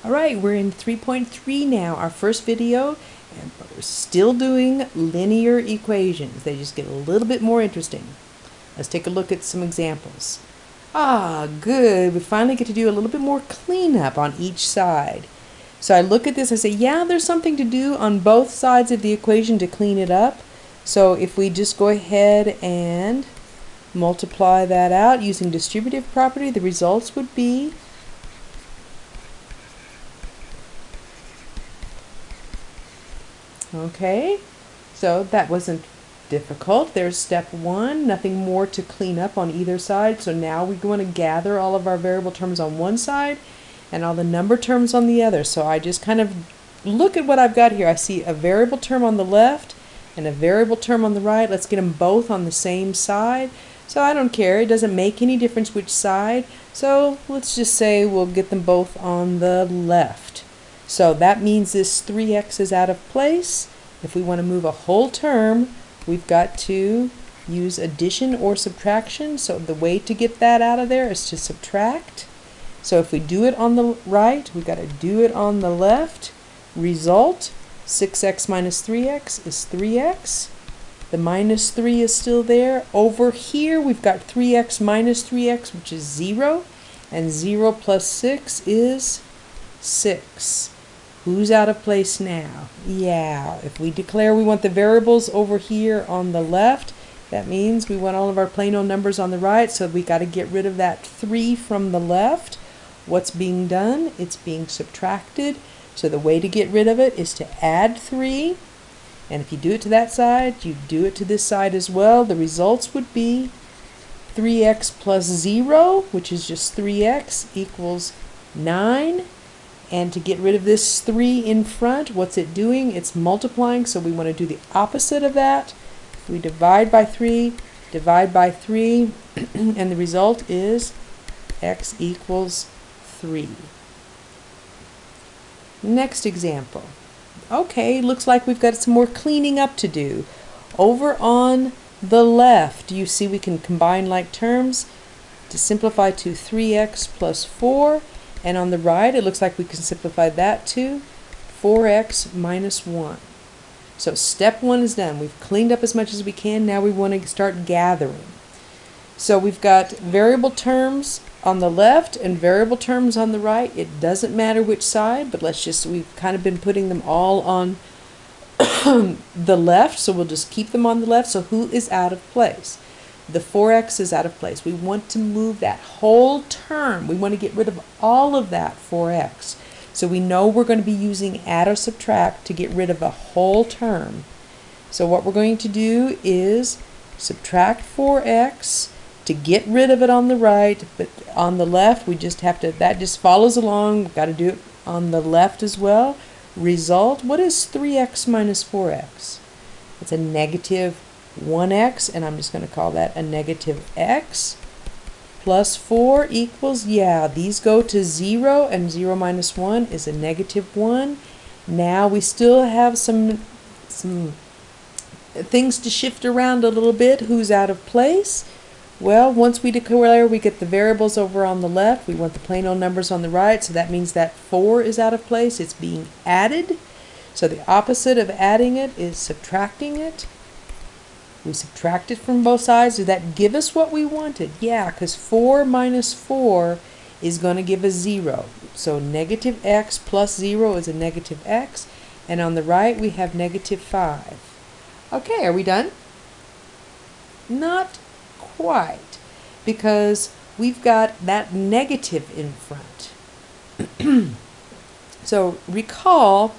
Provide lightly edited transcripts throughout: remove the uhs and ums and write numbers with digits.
All right, we're in 3.3 now, our first video, and we're still doing linear equations. They just get a little bit more interesting. Let's take a look at some examples. Good. We finally get to do a little bit more cleanup on each side. So I look at this, I say, yeah, there's something to do on both sides of the equation to clean it up. So if we just go ahead and multiply that out using distributive property, the results would be okay, so that wasn't difficult. There's step one, nothing more to clean up on either side. So now we're going to gather all of our variable terms on one side and all the number terms on the other. So I just kind of look at what I've got here. I see a variable term on the left and a variable term on the right. Let's get them both on the same side. So I don't care, it doesn't make any difference which side. So let's just say we'll get them both on the left. So that means this 3x is out of place. If we want to move a whole term, we've got to use addition or subtraction. So the way to get that out of there is to subtract. So if we do it on the right, we've got to do it on the left. Result, 6x minus 3x is 3x. The minus 3 is still there. Over here, we've got 3x minus 3x, which is 0. And 0 plus 6 is 6. Who's out of place now? Yeah, if we declare we want the variables over here on the left, that means we want all of our plain old numbers on the right, so we got to get rid of that 3 from the left. What's being done? It's being subtracted. So the way to get rid of it is to add 3. And if you do it to that side, you do it to this side as well. The results would be 3x plus 0, which is just 3x, equals 9. And to get rid of this 3 in front, what's it doing? It's multiplying, so we want to do the opposite of that. We divide by 3, and the result is x equals 3. Next example. Okay, looks like we've got some more cleaning up to do. Over on the left, you see we can combine like terms to simplify to 3x plus 4. And on the right, it looks like we can simplify that to 4x minus 1. So step one is done. We've cleaned up as much as we can. Now we want to start gathering. So we've got variable terms on the left and variable terms on the right. It doesn't matter which side, but we've kind of been putting them all on the left, so we'll just keep them on the left. So who is out of place? The 4x is out of place. We want to move that whole term. We want to get rid of all of that 4x. So we know we're going to be using add or subtract to get rid of a whole term. So what we're going to do is subtract 4x to get rid of it on the right, but on the left we just have to, that just follows along. We've got to do it on the left as well. Result, what is 3x minus 4x? It's a negative 1x, and I'm just going to call that a negative x, plus 4 equals, yeah, these go to 0, and 0 minus 1 is a negative 1. Now we still have some things to shift around a little bit. Who's out of place? Well, once we declare we get the variables over on the left, we want the plain old numbers on the right, so that means that 4 is out of place. It's being added. So the opposite of adding it is subtracting it. We subtract it from both sides. Did that give us what we wanted? Yeah, because 4 minus 4 is going to give us 0. So negative x plus 0 is a negative x. And on the right, we have negative 5. Okay, are we done? Not quite, because we've got that negative in front. So recall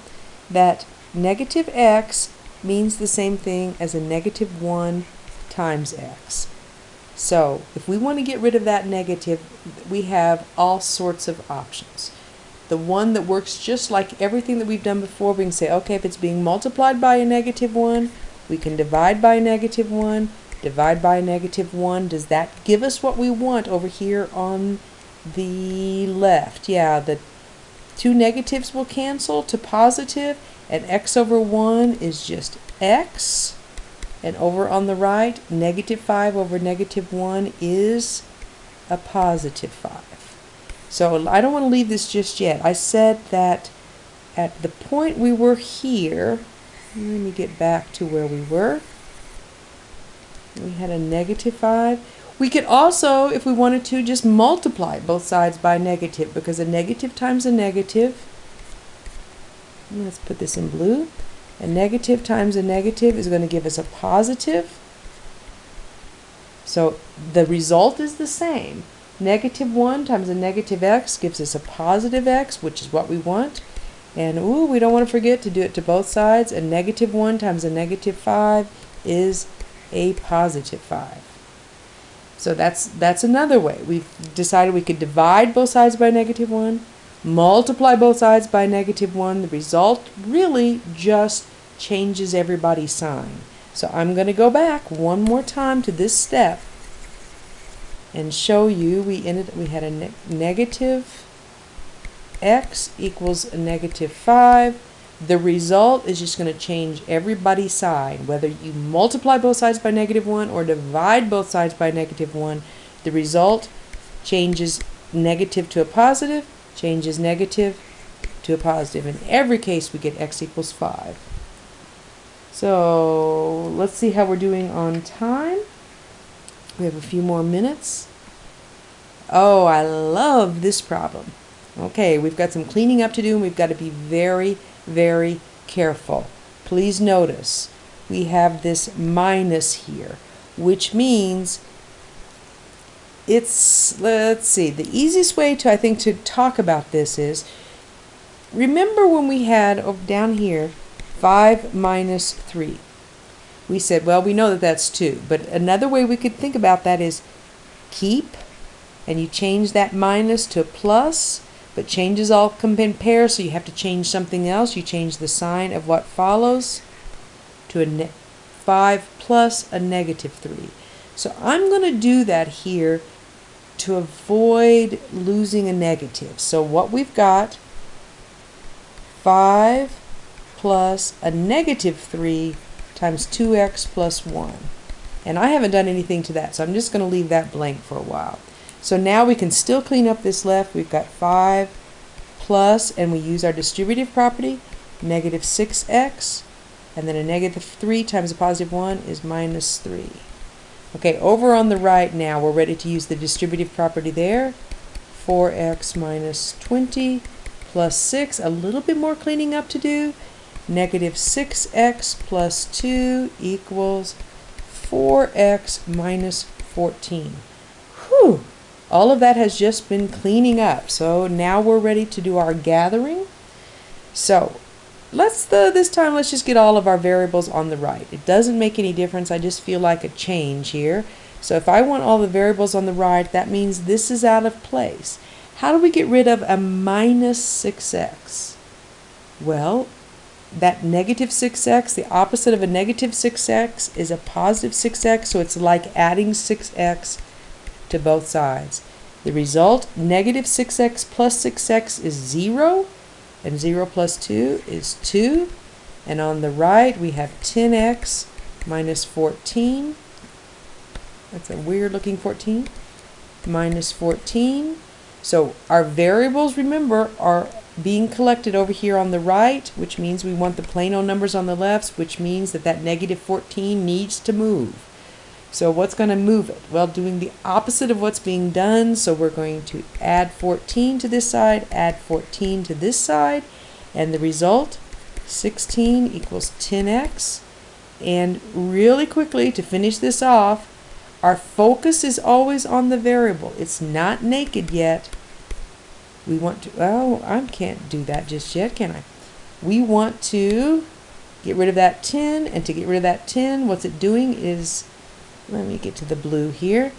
that negative x means the same thing as a negative 1 times x. So if we want to get rid of that negative, we have all sorts of options. The one that works just like everything that we've done before, we can say, okay, if it's being multiplied by a negative 1, we can divide by a negative 1, divide by a negative 1. Does that give us what we want over here on the left? Yeah, the two negatives will cancel to positive, and x over 1 is just x. And over on the right, negative 5 over negative 1 is a positive 5. So I don't want to leave this just yet. I said that at the point we were here, let me get back to where we were. We had a negative 5. We could also, if we wanted to, just multiply both sides by negative, because a negative times a negative, let's put this in blue, a negative times a negative is going to give us a positive. So the result is the same. Negative 1 times a negative x gives us a positive x, which is what we want. And ooh, we don't want to forget to do it to both sides. A negative 1 times a negative 5 is a positive 5. So that's another way. We've decided we could divide both sides by negative 1, multiply both sides by negative 1. The result really just changes everybody's sign. So I'm going to go back one more time to this step and show you we had a negative x equals a negative 5. The result is just going to change everybody's sign. Whether you multiply both sides by negative 1 or divide both sides by negative 1, the result changes negative to a positive, changes negative to a positive. In every case, we get x equals 5. So let's see how we're doing on time. We have a few more minutes. Oh, I love this problem. Okay, we've got some cleaning up to do, and we've got to be very, very careful. Please notice we have this minus here, which means it's, let's see, the easiest way to, I think, to talk about this is, remember when we had down here 5 minus 3. We said, well, we know that that's 2, but another way we could think about that is keep, and you change that minus to a plus, but changes all compare, so you have to change something else. You change the sign of what follows to a 5 plus a negative 3. So I'm going to do that here to avoid losing a negative. So what we've got, 5 plus a negative 3 times 2x plus 1. And I haven't done anything to that, so I'm just going to leave that blank for a while. So now we can still clean up this left. We've got 5 plus, and we use our distributive property, negative 6x, and then a negative 3 times a positive 1 is minus 3. Okay, over on the right now, we're ready to use the distributive property there. 4x minus 20 plus 6, a little bit more cleaning up to do. Negative 6x plus 2 equals 4x minus 14. Whew! All of that has just been cleaning up. So now we're ready to do our gathering. So this time let's just get all of our variables on the right. It doesn't make any difference. I just feel like a change here. So if I want all the variables on the right, that means this is out of place. How do we get rid of a minus 6x? Well, that negative 6x, the opposite of a negative 6x is a positive 6x, so it's like adding 6x to both sides. The result, negative 6x plus 6x is 0, and 0 plus 2 is 2. And on the right, we have 10x minus 14. That's a weird looking 14. Minus 14. So our variables, remember, are being collected over here on the right, which means we want the plain old numbers on the left, which means that that negative 14 needs to move. So what's going to move it? Well, doing the opposite of what's being done. So we're going to add 14 to this side, add 14 to this side, and the result, 16 equals 10x. And really quickly, to finish this off, our focus is always on the variable. It's not naked yet. We want to, oh, I can't do that just yet, can I? We want to get rid of that 10, and to get rid of that 10, what's it doing is, let me get to the blue here.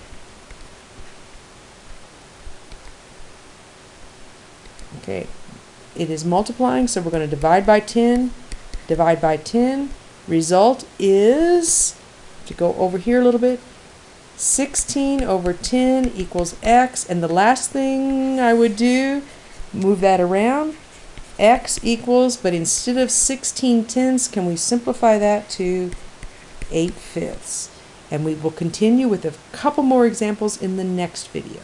Okay, it is multiplying, so we're going to divide by 10, divide by 10. Result is, to go over here a little bit, 16 over 10 equals x, and the last thing I would do, move that around, x equals, but instead of 16 tenths, can we simplify that to 8 fifths? And we will continue with a couple more examples in the next video.